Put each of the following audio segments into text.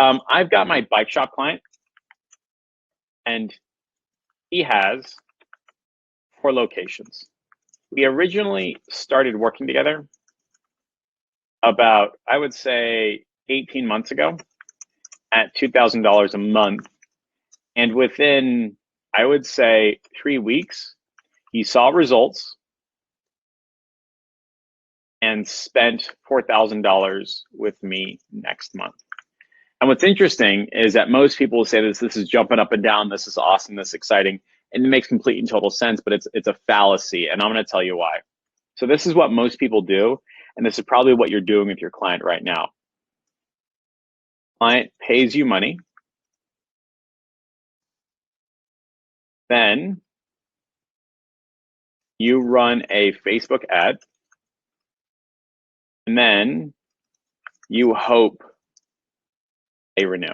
I've got my bike shop client, and he has 4 locations. We originally started working together about, I would say, 18 months ago at $2,000 a month. And within, I would say, 3 weeks, he saw results and spent $4,000 with me next month. And what's interesting is that most people will say this is jumping up and down, this is awesome, this is exciting, and it makes complete and total sense, but it's a fallacy, and I'm gonna tell you why. So this is what most people do, and this is probably what you're doing with your client right now. Client pays you money, then you run a Facebook ad, and then you hope they renew.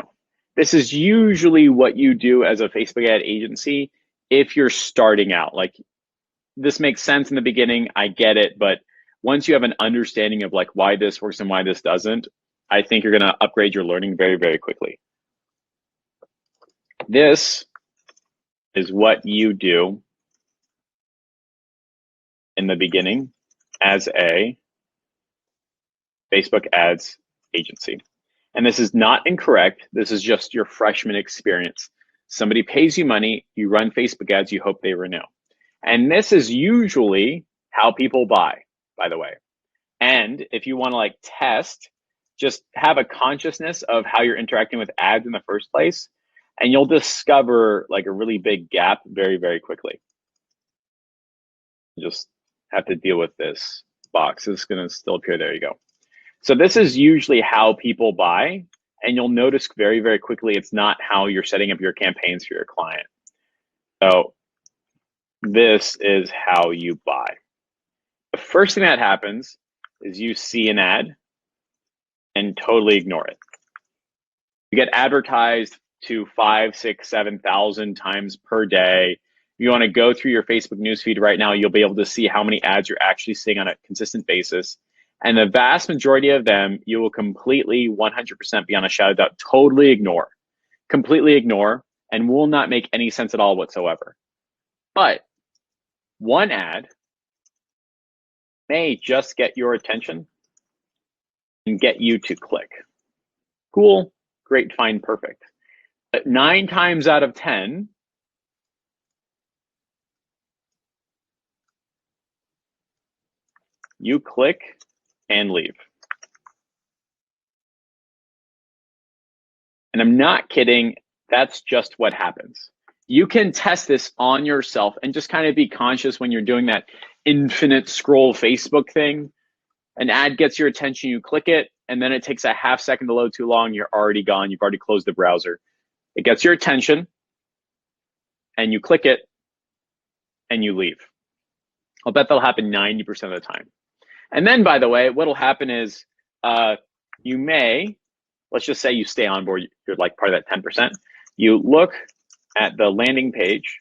This is usually what you do as a Facebook ad agency if you're starting out. Like, this makes sense in the beginning, I get it, but once you have an understanding of like why this works and why this doesn't, I think you're gonna upgrade your learning very, very quickly. This is what you do in the beginning as a Facebook ads agency. And this is not incorrect. This is just your freshman experience. Somebody pays you money, you run Facebook ads, you hope they renew. And this is usually how people buy, by the way. And if you want to like test, just have a consciousness of how you're interacting with ads in the first place, and you'll discover like a really big gap very, very quickly. Just have to deal with this box. It's going to still appear. There you go. So this is usually how people buy, and you'll notice very, very quickly it's not how you're setting up your campaigns for your client. So this is how you buy. The first thing that happens is you see an ad and totally ignore it. You get advertised to 5, 6, 7,000 times per day. If you want to go through your Facebook newsfeed right now, you'll be able to see how many ads you're actually seeing on a consistent basis. And the vast majority of them, you will completely 100% beyond a shadow of doubt, totally ignore, completely ignore, and will not make any sense at all whatsoever. But one ad may just get your attention and get you to click. Cool, great, fine, perfect. But 9 times out of 10, you click and leave. And I'm not kidding, that's just what happens. You can test this on yourself and just kind of be conscious when you're doing that infinite scroll Facebook thing. An ad gets your attention, you click it, and then it takes a half second to load too long, you're already gone, you've already closed the browser. It gets your attention, and you click it, and you leave. I'll bet that'll happen 90% of the time. And then, by the way, what'll happen is you may, let's just say you stay on board, you're like part of that 10%. You look at the landing page,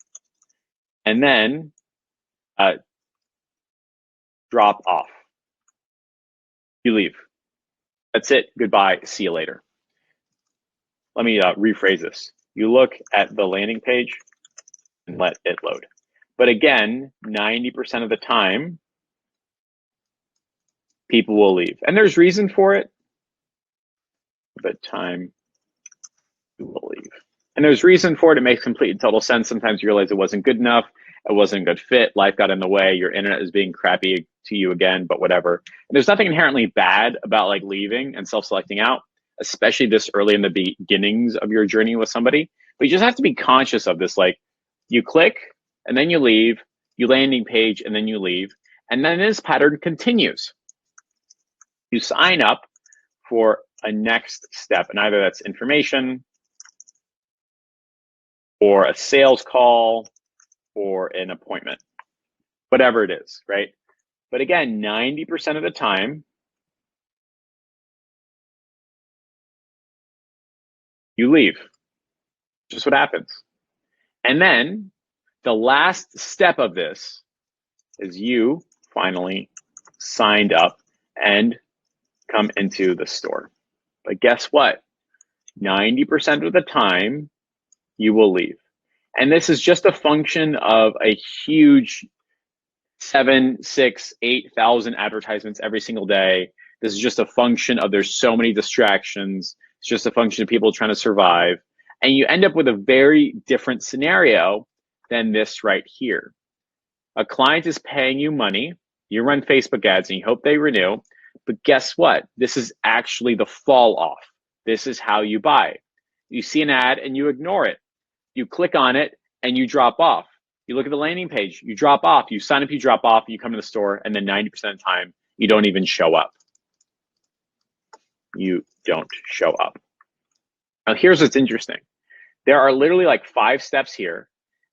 and then drop off. You leave. That's it. Goodbye. See you later. Let me rephrase this. You look at the landing page and let it load. But again, 90% of the time, people will leave. And there's reason for it. But time, you will leave. And there's reason for it. It makes complete and total sense. Sometimes you realize it wasn't good enough. It wasn't a good fit. Life got in the way. Your internet is being crappy to you again, but whatever. And there's nothing inherently bad about like leaving and self-selecting out, especially this early in the beginnings of your journey with somebody. But you just have to be conscious of this. Like, you click and then you leave, you landing page and then you leave. And then this pattern continues. You sign up for a next step, and either that's information or a sales call or an appointment, whatever it is, right? But again, 90% of the time, you leave. Just what happens. And then the last step of this is you finally signed up and come into the store. But guess what? 90% of the time, you will leave. And this is just a function of a huge 7, 6, 8,000 advertisements every single day. This is just a function of there's so many distractions. It's just a function of people trying to survive. And you end up with a very different scenario than this right here. A client is paying you money. You run Facebook ads and you hope they renew. But guess what? This is actually the fall off. This is how you buy. You see an ad and you ignore it. You click on it and you drop off. You look at the landing page, you drop off, you sign up, you drop off, you come to the store, and then 90% of the time, you don't even show up. You don't show up. Now, here's what's interesting. There are literally like 5 steps here,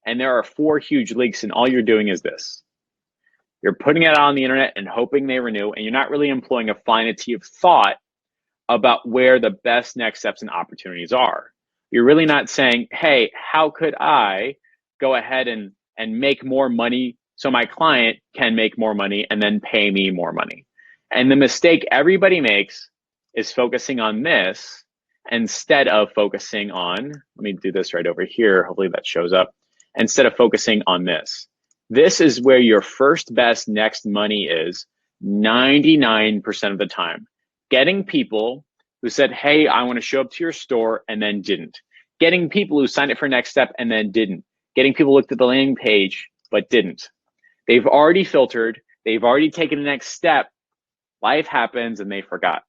and there are 4 huge leaks, and all you're doing is this. You're putting it out on the internet and hoping they renew, and you're not really employing a finitude of thought about where the best next steps and opportunities are. You're really not saying, hey, how could I go ahead and make more money so my client can make more money and then pay me more money? And the mistake everybody makes is focusing on this instead of focusing on, let me do this right over here. Hopefully that shows up. Instead of focusing on this. This is where your first best next money is 99% of the time. Getting people who said, hey, I want to show up to your store and then didn't. Getting people who signed up for next step and then didn't. Getting people who looked at the landing page but didn't. They've already filtered. They've already taken the next step. Life happens and they forgot.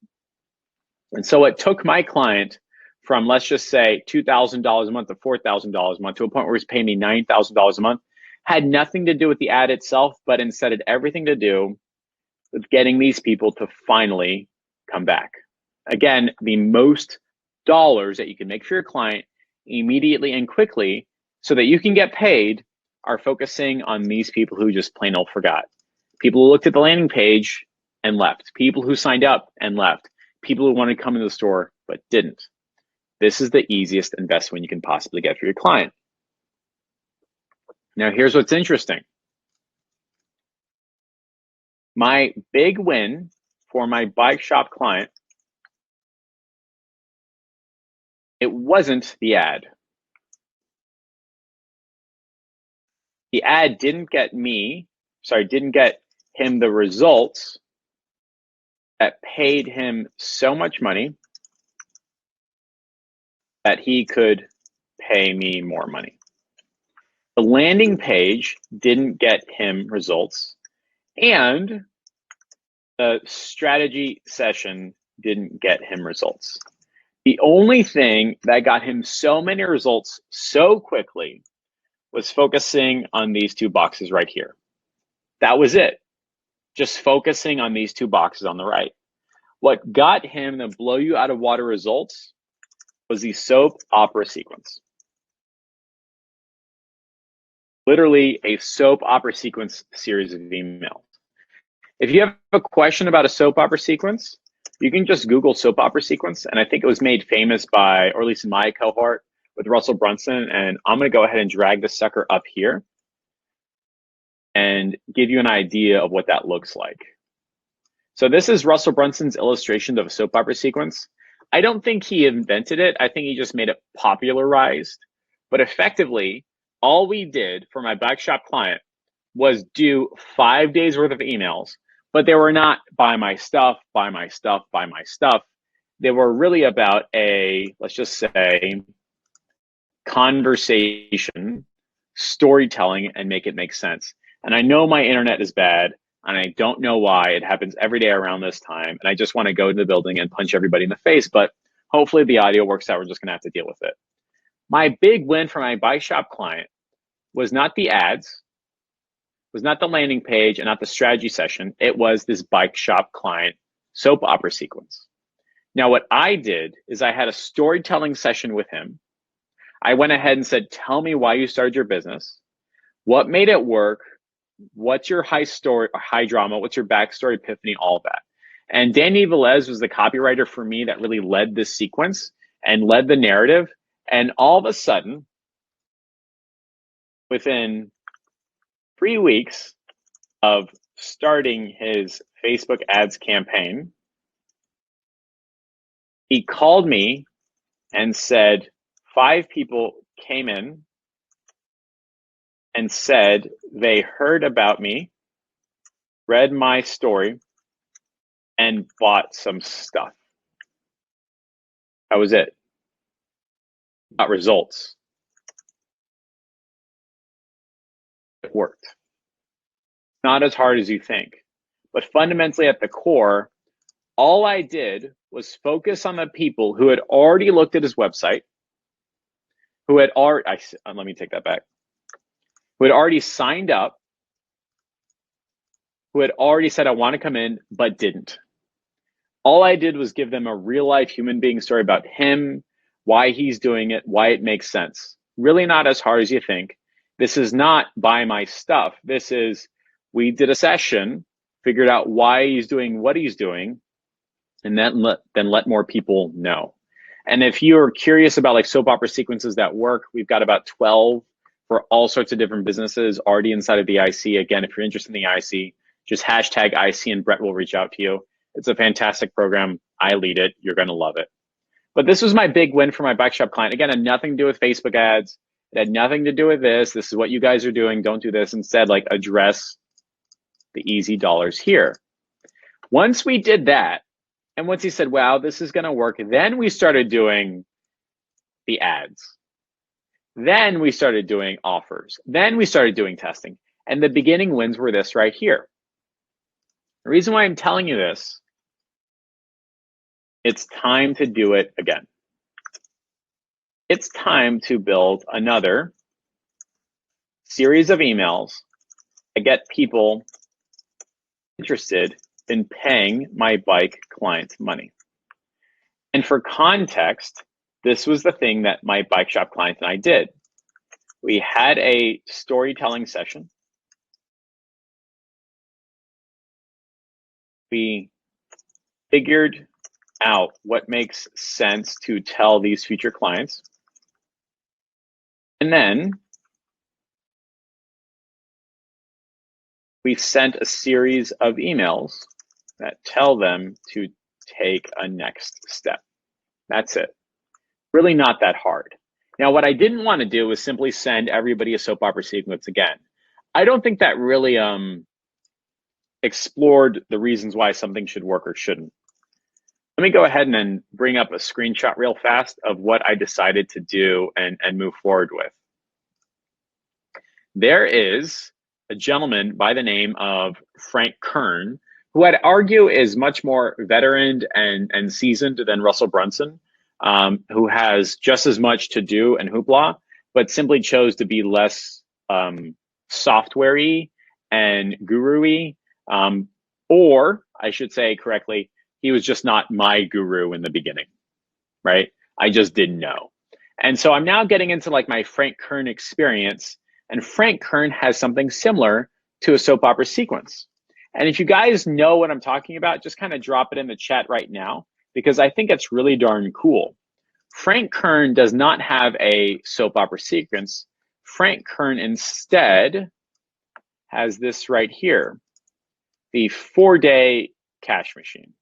And so it took my client from, let's just say, $2,000 a month to $4,000 a month to a point where he's paying me $9,000 a month. Had nothing to do with the ad itself, but instead had everything to do with getting these people to finally come back. Again, the most dollars that you can make for your client immediately and quickly so that you can get paid are focusing on these people who just plain old forgot. People who looked at the landing page and left. People who signed up and left. People who wanted to come into the store but didn't. This is the easiest investment you can possibly get for your client. Now, here's what's interesting. My big win for my bike shop client, it wasn't the ad. The ad didn't get him the results that paid him so much money that he could pay me more money. The landing page didn't get him results, and the strategy session didn't get him results. The only thing that got him so many results so quickly was focusing on these 2 boxes right here. That was it. Just focusing on these 2 boxes on the right. What got him the blow you out of water results was the soap opera sequence. Literally a soap opera sequence series of emails. If you have a question about a soap opera sequence, you can just Google soap opera sequence. And I think it was made famous by, or at least in my cohort, with Russell Brunson. And I'm going to go ahead and drag this sucker up here and give you an idea of what that looks like. So this is Russell Brunson's illustration of a soap opera sequence. I don't think he invented it. I think he just made it popularized. But effectively, all we did for my bike shop client was do 5 days worth of emails, but they were not buy my stuff, buy my stuff, buy my stuff. They were really about a, let's just say, conversation, storytelling, and make it make sense. And I know my internet is bad, and I don't know why. It happens every day around this time, and I just want to go to the building and punch everybody in the face, but hopefully the audio works out. We're just going to have to deal with it. My big win for my bike shop client was not the ads, was not the landing page, and not the strategy session. It was this bike shop client soap opera sequence. Now, what I did is I had a storytelling session with him. I went ahead and said, tell me why you started your business. What made it work? What's your high story, high drama? What's your backstory, epiphany, all of that. And Danny Velez was the copywriter for me that really led this sequence and led the narrative. And all of a sudden, within 3 weeks of starting his Facebook ads campaign, he called me and said 5 people came in and said they heard about me, read my story, and bought some stuff. That was it. Got results. It worked. Not as hard as you think. But fundamentally at the core, all I did was focus on the people who had already looked at his website, who had already, let me take that back, who had already signed up, who had already said, I want to come in, but didn't. All I did was give them a real life human being story about him, why he's doing it, why it makes sense. Really not as hard as you think. This is not buy my stuff. This is, we did a session, figured out why he's doing what he's doing, and then let more people know. And if you're curious about like soap opera sequences that work, we've got about 12 for all sorts of different businesses already inside of the IC. Again, if you're interested in the IC, just hashtag IC and Brett will reach out to you. It's a fantastic program. I lead it. You're going to love it. But this was my big win for my bike shop client. Again, it had nothing to do with Facebook ads. It had nothing to do with this. This is what you guys are doing. Don't do this. Instead, like address the easy dollars here. Once we did that, and once he said, wow, this is going to work, then we started doing the ads. Then we started doing offers. Then we started doing testing. And the beginning wins were this right here. The reason why I'm telling you this, it's time to do it again. It's time to build another series of emails that get people interested in paying my bike client money. And for context, this was the thing that my bike shop client and I did. We had a storytelling session. We figured out what makes sense to tell these future clients. And then we sent a series of emails that tell them to take a next step. That's it. Really not that hard. Now, what I didn't want to do was simply send everybody a soap opera sequence again. I don't think that really explored the reasons why something should work or shouldn't. Let me go ahead and then bring up a screenshot real fast of what I decided to do and move forward with. There is a gentleman by the name of Frank Kern, who I'd argue is much more veteran and seasoned than Russell Brunson, who has just as much to do and hoopla, but simply chose to be less software-y and guru-y, or I should say correctly, he was just not my guru in the beginning, right? I just didn't know. And so I'm now getting into like my Frank Kern experience, and Frank Kern has something similar to a soap opera sequence. And if you guys know what I'm talking about, just kind of drop it in the chat right now, because I think it's really darn cool. Frank Kern does not have a soap opera sequence. Frank Kern instead has this right here, the 4-day cash machine.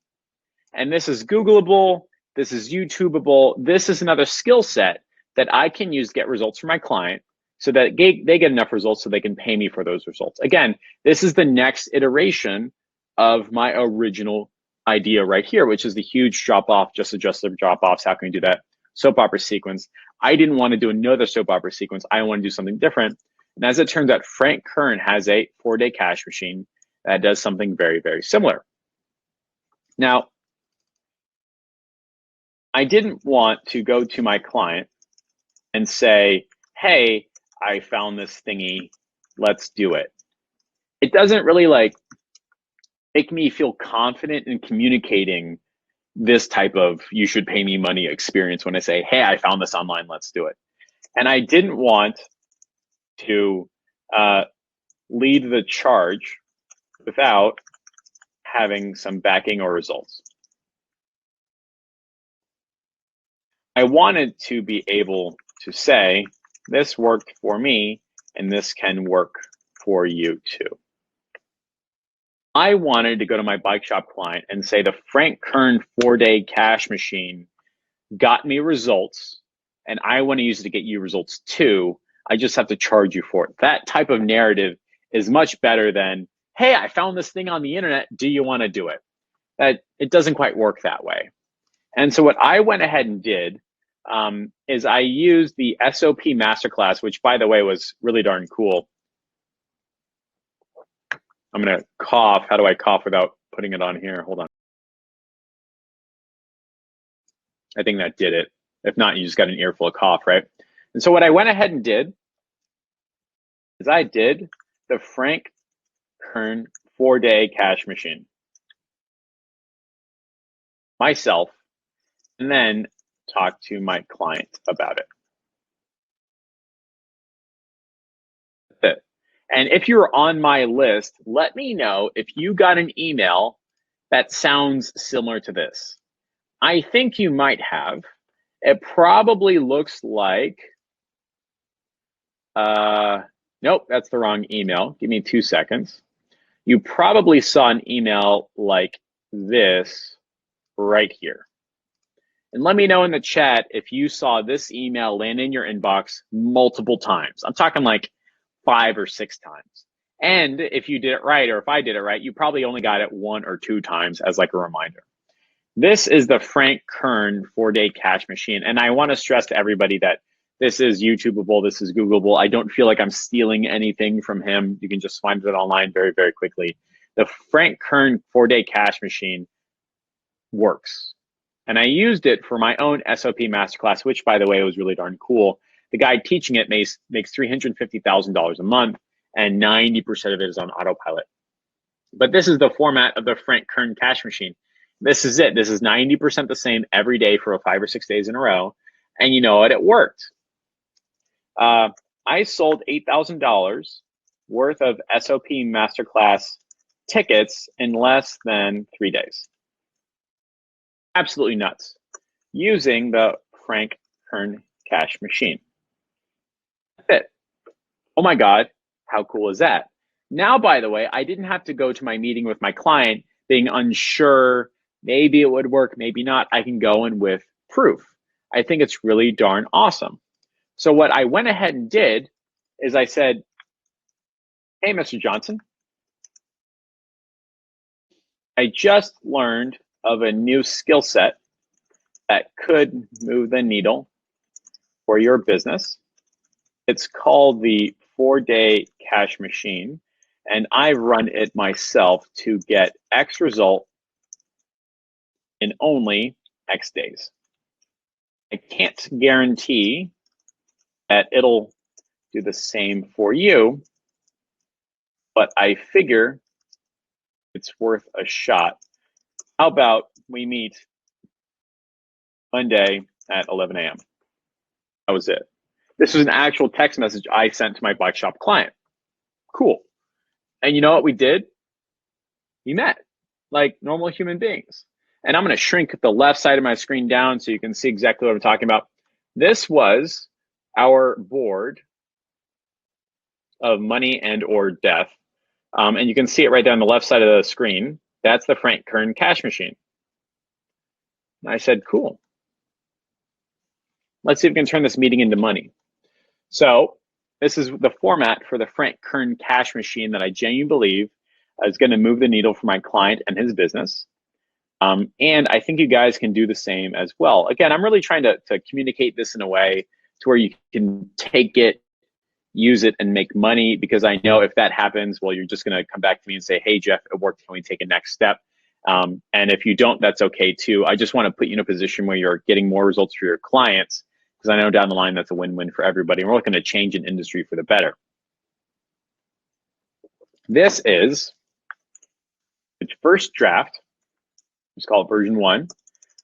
And this is Googleable, this is YouTubeable, this is another skill set that I can use to get results for my client so that they get enough results so they can pay me for those results. Again, this is the next iteration of my original idea right here, which is the huge drop-off, just adjust the drop-offs. How can we do that? Soap opera sequence. I didn't want to do another soap opera sequence. I want to do something different. And as it turns out, Frank Kern has a 4-day cash machine that does something very, very similar. Now, I didn't want to go to my client and say, hey, I found this thingy, let's do it. It doesn't really like make me feel confident in communicating this type of you should pay me money experience when I say, hey, I found this online, let's do it. And I didn't want to lead the charge without having some backing or results. I wanted to be able to say, this worked for me, and this can work for you too. I wanted to go to my bike shop client and say the Frank Kern 4-day cash machine got me results, and I want to use it to get you results too. I just have to charge you for it. That type of narrative is much better than, hey, I found this thing on the internet. Do you want to do it? That it doesn't quite work that way. And so what I went ahead and did is I used the SOP Masterclass, which by the way was really darn cool. I'm gonna cough. How do I cough without putting it on here? Hold on. I think that did it. If not, you just got an earful of cough, right? And so what I went ahead and did is I did the Frank Kern 4-day cash machine myself, and then talk to my client about it. That's it. And if you're on my list, let me know if you got an email that sounds similar to this. I think you might have. It probably looks like, nope, that's the wrong email. Give me 2 seconds. You probably saw an email like this right here. And let me know in the chat if you saw this email land in your inbox multiple times. I'm talking like 5 or 6 times. And if you did it right, or if I did it right, you probably only got it 1 or 2 times as like a reminder. This is the Frank Kern 4-day cash machine. And I want to stress to everybody that this is YouTubeable, this is Googleable. I don't feel like I'm stealing anything from him. You can just find it online very, very quickly. The Frank Kern 4-day cash machine works. And I used it for my own SOP masterclass, which by the way, was really darn cool. The guy teaching it makes $350,000 a month, and 90% of it is on autopilot. But this is the format of the Frank Kern cash machine. This is it. This is 90% the same every day for 5 or 6 days in a row. And you know what? It worked. I sold $8,000 worth of SOP masterclass tickets in less than 3 days. Absolutely nuts. Using the Frank Kern cash machine. That's it. Oh my God, how cool is that? Now, by the way, I didn't have to go to my meeting with my client being unsure, maybe it would work, maybe not. I can go in with proof. I think it's really darn awesome. So what I went ahead and did is I said, hey, Mr. Johnson, I just learned of a new skill set that could move the needle for your business. It's called the 4-day cash machine, and I run it myself to get X result in only X days. I can't guarantee that it'll do the same for you, but I figure it's worth a shot. How about we meet Monday at 11 a.m.? That was it. This was an actual text message I sent to my bike shop client. Cool. And you know what we did? We met like normal human beings. And I'm going to shrink the left side of my screen down so you can see exactly what I'm talking about. This was our board of money and or death. And you can see it right there on the left side of the screen. That's the Frank Kern cash machine. And I said, cool. Let's see if we can turn this meeting into money. So this is the format for the Frank Kern cash machine that I genuinely believe is going to move the needle for my client and his business. And I think you guys can do the same as well. Again, I'm really trying to communicate this in a way to where you can take it, use it, and make money, because I know if that happens, well, you're just going to come back to me and say, hey, Jeff, it worked. Can we take a next step? And if you don't, that's okay too. I just want to put you in a position where you're getting more results for your clients, because I know down the line, that's a win-win for everybody. And we're looking to change an industry for the better. This is the first draft. It's called version 1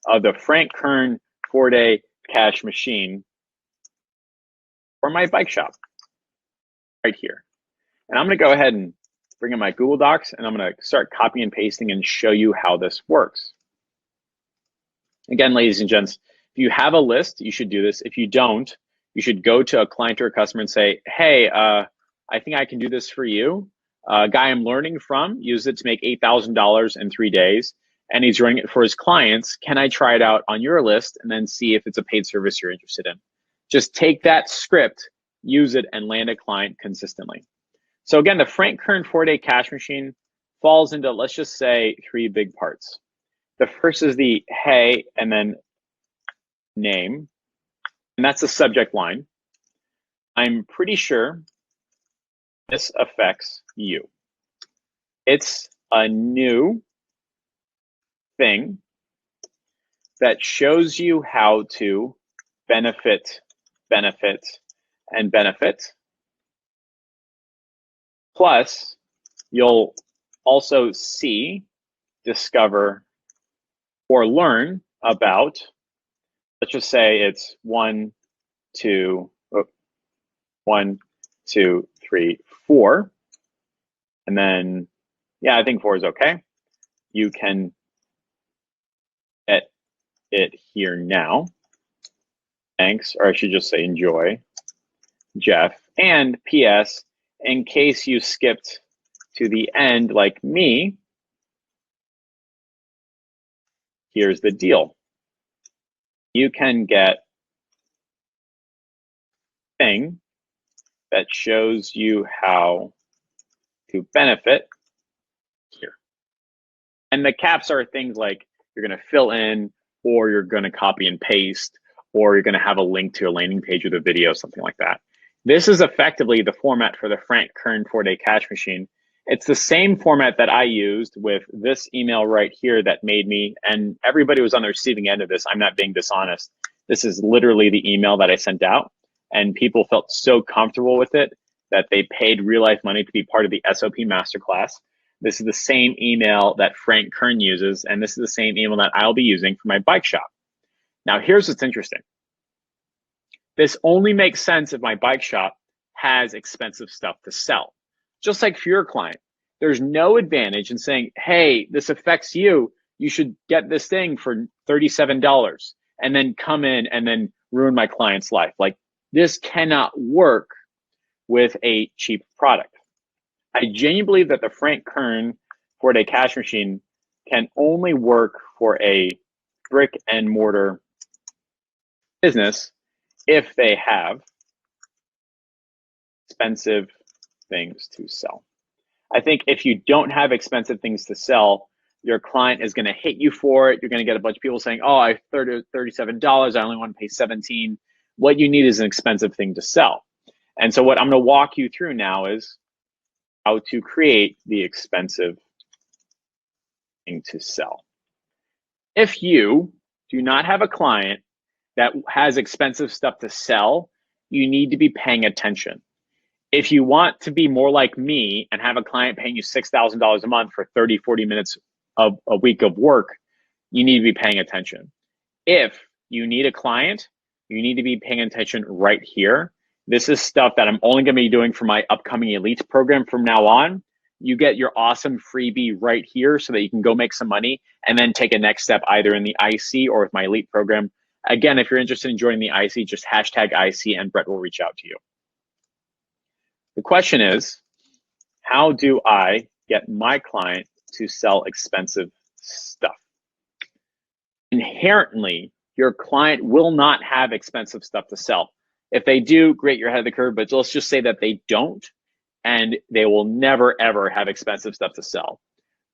of the Frank Kern 4-day cash machine for my bike shop right here. And I'm going to go ahead and bring in my Google Docs, and I'm going to start copying and pasting and show you how this works. Again, ladies and gents, if you have a list, you should do this. If you don't, you should go to a client or a customer and say, hey, I think I can do this for you. Guy I'm learning from used it to make $8,000 in 3 days. and he's running it for his clients. Can I try it out on your list and then see if it's a paid service you're interested in? Just take that script, use it, and land a client consistently. So again, the Frank Kern 4-day cash machine falls into, let's just say, 3 big parts. The first is the hey, and then name, and that's the subject line. I'm pretty sure this affects you. It's a new thing that shows you how to benefit, and benefit. Plus, you'll also see, discover, or learn about, let's just say it's 1, 2, 3, 4. And then, yeah, I think 4 is okay. You can get it here now. Thanks, or I should just say enjoy, Jeff. And PS, in case you skipped to the end like me, here's the deal. You can get a thing that shows you how to benefit here. And the caps are things like you're going to fill in, or you're going to copy and paste, or you're going to have a link to a landing page with a video, something like that. This is effectively the format for the Frank Kern 4-day cash machine. It's the same format that I used with this email right here that made me, and everybody was on the receiving end of this. I'm not being dishonest. This is literally the email that I sent out, and people felt so comfortable with it that they paid real life money to be part of the SOP Masterclass. This is the same email that Frank Kern uses, and this is the same email that I'll be using for my bike shop. Now, here's what's interesting. This only makes sense if my bike shop has expensive stuff to sell. Just like for your client, there's no advantage in saying, hey, this affects you. You should get this thing for $37 and then come in and then ruin my client's life. Like, this cannot work with a cheap product. I genuinely believe that the Frank Kern 4-day cash machine can only work for a brick and mortar business if they have expensive things to sell. I think if you don't have expensive things to sell, your client is going to hate you for it. You're going to get a bunch of people saying, oh, I $37. I only want to pay $17. What you need is an expensive thing to sell. And so what I'm going to walk you through now is how to create the expensive thing to sell. If you do not have a client that has expensive stuff to sell, you need to be paying attention. If you want to be more like me and have a client paying you $6,000 a month for 30, 40 minutes of a week of work, you need to be paying attention. If you need a client, you need to be paying attention right here. This is stuff that I'm only going to be doing for my upcoming Elite program from now on. You get your awesome freebie right here so that you can go make some money and then take a next step either in the IC or with my Elite program. Again, if you're interested in joining the IC, just hashtag IC and Brett will reach out to you. The question is, how do I get my client to sell expensive stuff? Inherently, your client will not have expensive stuff to sell. If they do, great, you're ahead of the curve, but let's just say that they don't, and they will never, ever have expensive stuff to sell.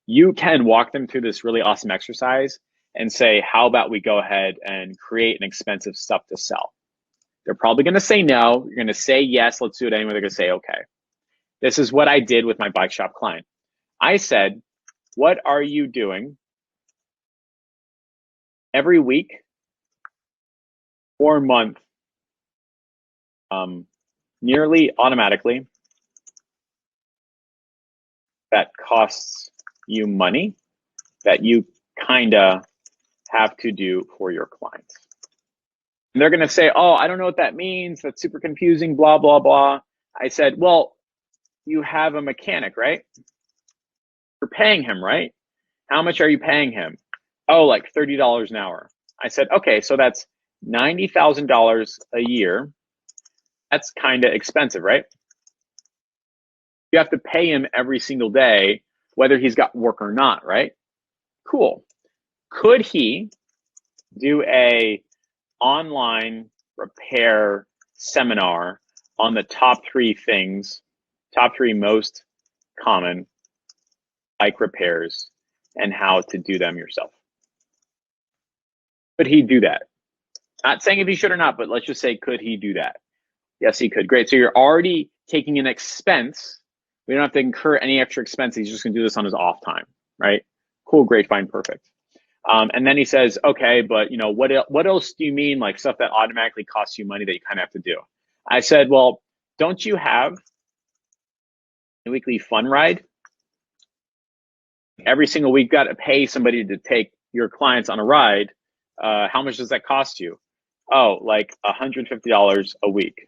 You can walk them through this really awesome exercise and say, how about we go ahead and create an expensive stuff to sell? They're probably going to say no. You're going to say yes, let's do it anyway. They're going to say okay. This is what I did with my bike shop client. I said, what are you doing every week or month, nearly automatically, that costs you money that you kinda have to do for your clients? And they're gonna say, oh, I don't know what that means. That's super confusing, blah, blah, blah. I said, well, you have a mechanic, right? You're paying him, right? How much are you paying him? Oh, like $30 an hour. I said, okay, so that's $90,000 a year. That's kind of expensive, right? You have to pay him every single day, whether he's got work or not, right? Cool. Could he do a online repair seminar on the top 3 most common bike repairs and how to do them yourself? Could he do that? Not saying if he should or not, but let's just say, could he do that? Yes, he could. Great. So you're already taking an expense. We don't have to incur any extra expense. He's just going to do this on his off time, right? Cool, great, fine, perfect. And then he says, okay, but what else do you mean, like stuff that automatically costs you money that you kind of have to do? I said, well, don't you have a weekly fun ride? Every single week, got to pay somebody to take your clients on a ride. How much does that cost you? Oh, like $150 a week.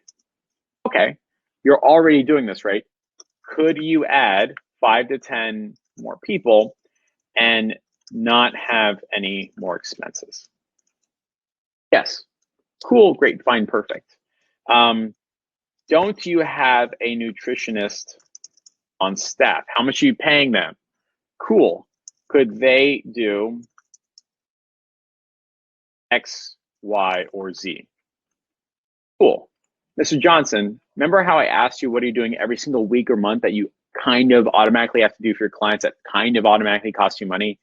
Okay, you're already doing this, right? Could you add 5 to 10 more people and not have any more expenses? Yes. Cool, great, fine, perfect. Don't you have a nutritionist on staff? How much are you paying them? Cool. Could they do X, Y, or Z? Cool. Mr. Johnson, remember how I asked you what are you doing every single week or month that you kind of automatically have to do for your clients that kind of automatically cost you money?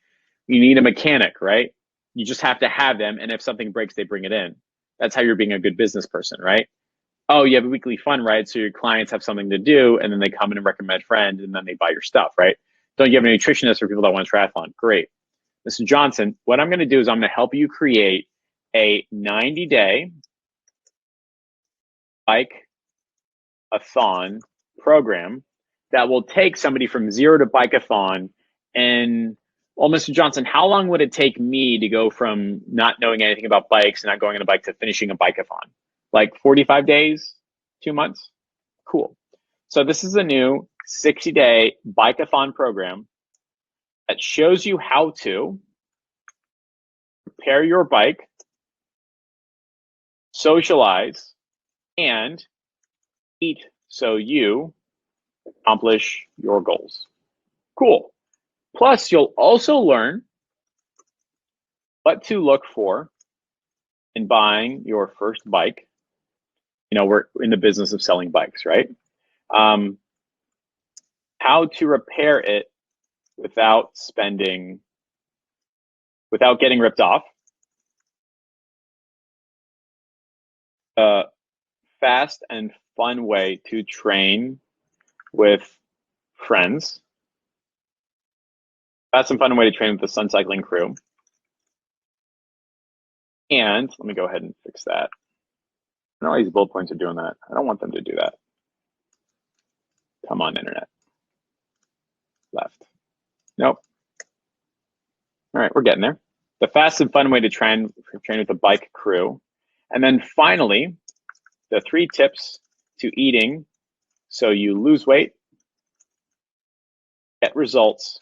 You need a mechanic, right? You just have to have them, and if something breaks, they bring it in. That's how you're being a good business person, right? Oh, you have a weekly fun ride, so your clients have something to do, and then they come in and recommend friends, and then they buy your stuff, right? Don't you have a nutritionist for people that want a triathlon? Great. Mr. Johnson, what I'm going to do is I'm going to help you create a 90-day bike-a-thon program that will take somebody from 0 to bike-a-thon. And, well, Mr. Johnson, how long would it take me to go from not knowing anything about bikes and not going on a bike to finishing a bike-a-thon? Like 45 days, 2 months? Cool. So this is a new 60-day bike-a-thon program that shows you how to repair your bike, socialize, and eat so you accomplish your goals. Cool. Plus, you'll also learn what to look for in buying your first bike. We're in the business of selling bikes, right? How to repair it without getting ripped off. A fast and fun way to train with friends. Fast and fun way to train with the Sun Cycling crew. And let me go ahead and fix that. I know all these bullet points are doing that. I don't want them to do that. Come on, internet. Left. Nope. All right, we're getting there. The fast and fun way to train with the bike crew. And then finally, the 3 tips to eating so you lose weight, get results,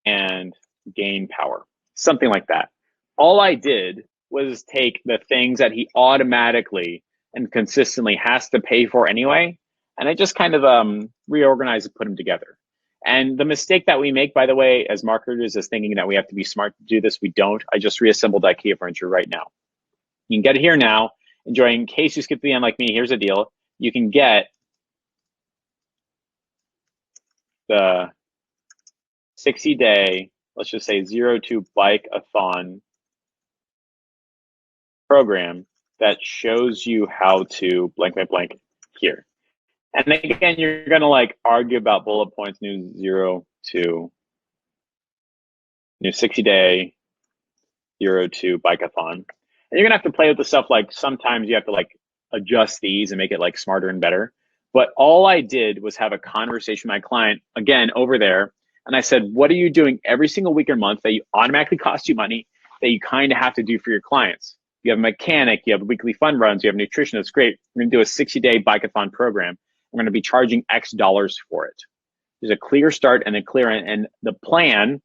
and gain power. Something like that. All I did was take the things that he automatically and consistently has to pay for anyway, and I just kind of reorganized and put them together. And the mistake that we make, by the way, as marketers is thinking that we have to be smart to do this. We don't. I just reassembled IKEA furniture right now. You can get it here now. Enjoy. In case you skip the end like me, here's a deal. You can get the 60-day, let's just say 0 to bike-a-thon program that shows you how to blank, blank, blank here. And again, you're going to argue about bullet points, new 0 to new 60-day 0 to bike-a-thon. And you're going to have to play with the stuff. Sometimes you have to adjust these and make it smarter and better. But all I did was have a conversation with my client, again, over there. And I said, what are you doing every single week or month that you automatically cost you money that you kind of have to do for your clients? You have a mechanic, you have weekly fun runs, you have a nutritionist. Great. We're going to do a 60-day bike-a-thon program. We're going to be charging X dollars for it. There's a clear start and a clear end. And the plan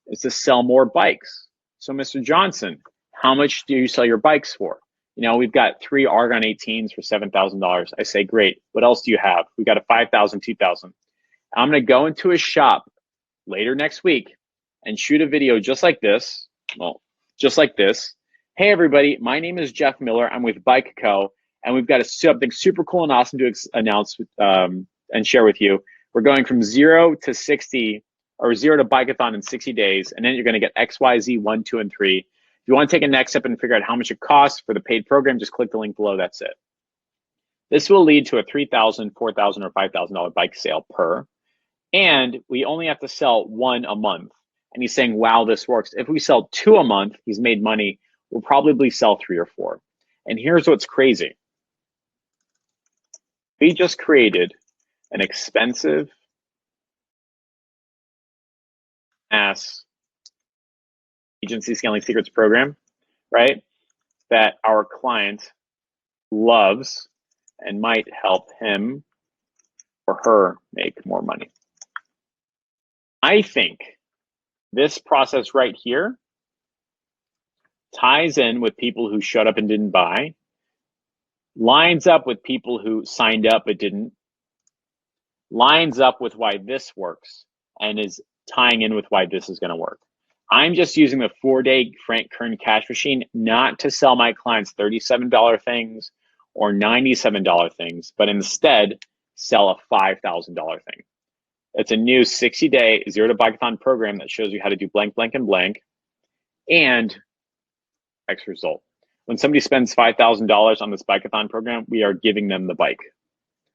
is to sell more bikes. So Mr. Johnson, how much do you sell your bikes for? We've got 3 Argon 18s for $7,000. I say, great. What else do you have? We got a 5,000, 2,000. I'm going to go into a shop later next week and shoot a video just like this Well, just like this. Hey, everybody, my name is Jeff Miller. I'm with Bike Co. And we've got something super cool and awesome to announce and share with you. We're going from 0 to 60, or 0 to Bikeathon in 60 days. And then you're going to get X, Y, Z, 1, 2, and 3. If you want to take a next step and figure out how much it costs for the paid program, just click the link below. That's it. This will lead to a $3,000, $4,000, or $5,000 bike sale per. And we only have to sell 1 a month. And he's saying, wow, this works. If we sell 2 a month, he's made money. We'll probably sell 3 or 4. And here's what's crazy. We just created an expensive ass agency scaling secrets program, right? That our client loves and might help him or her make more money. I think this process right here ties in with people who showed up and didn't buy, lines up with people who signed up but didn't, lines up with why this works, and is tying in with why this is going to work. I'm just using the 4-day Frank Kern cash machine not to sell my clients $37 things or $97 things, but instead sell a $5,000 thing. It's a new 60-day 0 to Bikeathon program that shows you how to do blank, blank, and blank, and X result. When somebody spends $5,000 on this Bikeathon program, we are giving them the bike.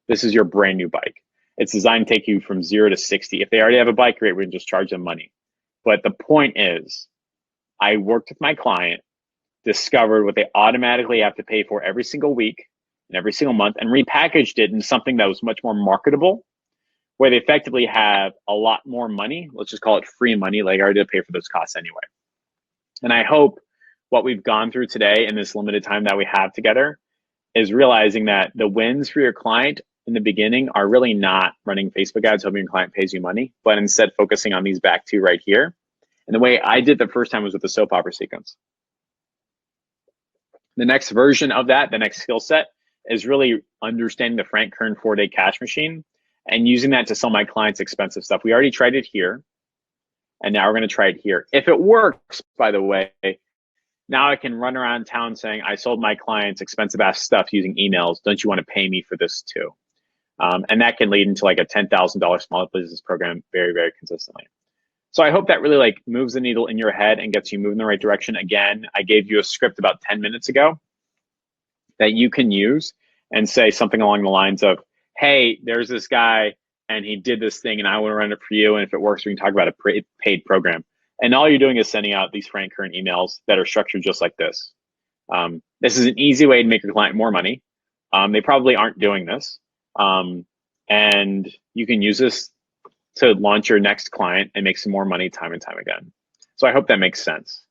This is your brand new bike. It's designed to take you from 0 to 60. If they already have a bike, great, we can just charge them money. But the point is, I worked with my client, discovered what they automatically have to pay for every single week and every single month, and repackaged it into something that was much more marketable, where they effectively have a lot more money. Let's just call it free money. Like, I already did pay for those costs anyway. And I hope what we've gone through today in this limited time that we have together is realizing that the wins for your client in the beginning are really not running Facebook ads, hoping your client pays you money, but instead focusing on these back two right here. And the way I did the first time was with the soap opera sequence. The next version of that, the next skill set, is really understanding the Frank Kern 4-day cash machine and using that to sell my clients expensive stuff. We already tried it here, and now we're going to try it here. If it works, by the way, now I can run around town saying, I sold my clients expensive ass stuff using emails. Don't you want to pay me for this too? And that can lead into like a $10,000 small business program very, very consistently. So I hope that really like moves the needle in your head and gets you moving in the right direction. Again, I gave you a script about 10 minutes ago that you can use and say something along the lines of, hey, there's this guy and he did this thing and I want to run it for you. And if it works, we can talk about a paid program. And all you're doing is sending out these Frank Kern emails that are structured just like this. This is an easy way to make your client more money. They probably aren't doing this. And you can use this to launch your next client and make some more money time and time again. So I hope that makes sense.